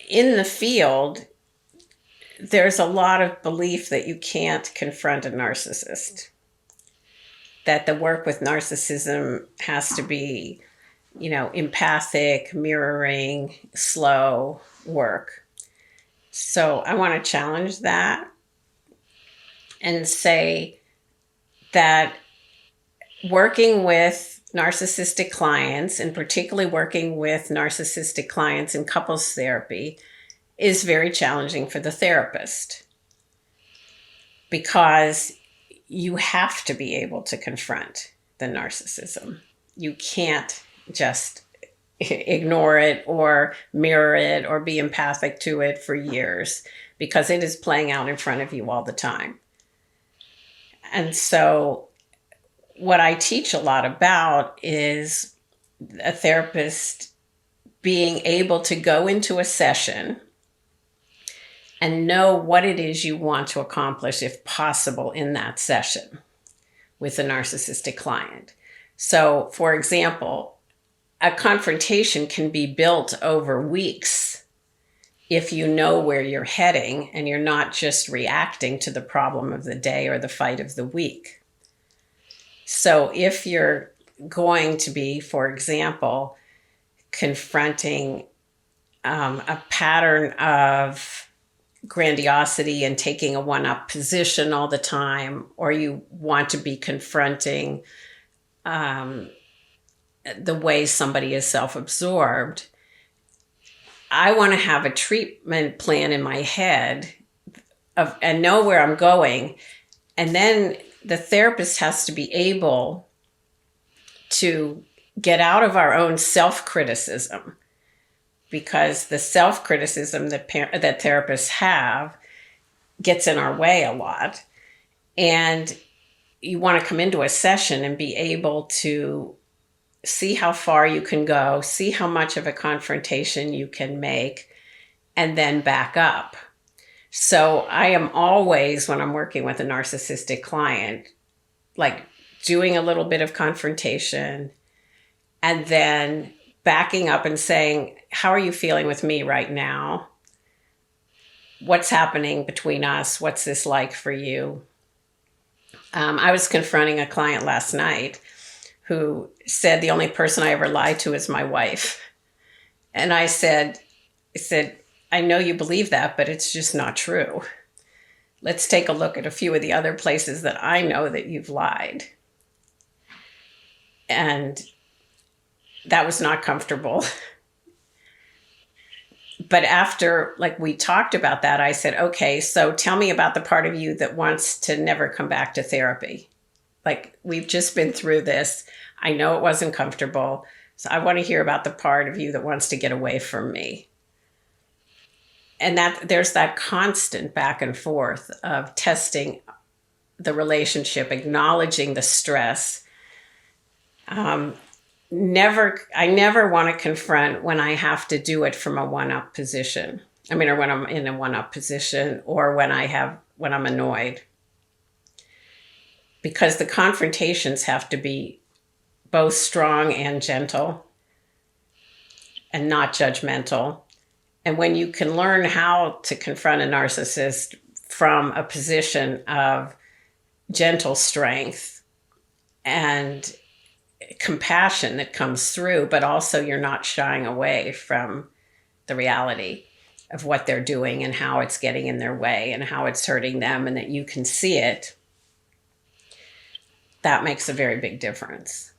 in the field, there's a lot of belief that you can't confront a narcissist, that the work with narcissism has to be, empathic, mirroring, slow work. So I want to challenge that and say that working with narcissistic clients, and particularly working with narcissistic clients in couples therapy, is very challenging for the therapist, because you have to be able to confront the narcissism. You can't just ignore it or mirror it or be empathic to it for years, because it is playing out in front of you all the time. And so what I teach a lot about is a therapist being able to go into a session and know what it is you want to accomplish, if possible, in that session with a narcissistic client. So, for example, a confrontation can be built over weeks if you know where you're heading and you're not just reacting to the problem of the day or the fight of the week. So if you're going to be, for example, confronting a pattern of grandiosity and taking a one-up position all the time, or you want to be confronting the way somebody is self-absorbed, I want to have a treatment plan in my head and know where I'm going. And then the therapist has to be able to get out of our own self-criticism, because the self-criticism that therapists have gets in our way a lot. And you want to come into a session and be able to see how far you can go, see how much of a confrontation you can make, and then back up. So I am always, when I'm working with a narcissistic client, like doing a little bit of confrontation and then backing up and saying, how are you feeling with me right now? What's happening between us? What's this like for you? I was confronting a client last night who said, the only person I ever lie to is my wife. And I said, I know you believe that, but it's just not true. Let's take a look at a few of the other places that I know that you've lied. And that was not comfortable. But after we talked about that, I said, okay, so tell me about the part of you that wants to never come back to therapy. We've just been through this. I know it wasn't comfortable. So I want to hear about the part of you that wants to get away from me. And that there's that constant back and forth of testing the relationship, acknowledging the stress. I never want to confront when I have to do it from a one-up position. Or when I'm in a one-up position, or when I'm annoyed. Because the confrontations have to be both strong and gentle and not judgmental. And when you can learn how to confront a narcissist from a position of gentle strength and compassion that comes through, but also you're not shying away from the reality of what they're doing and how it's getting in their way and how it's hurting them, and that you can see it, that makes a very big difference.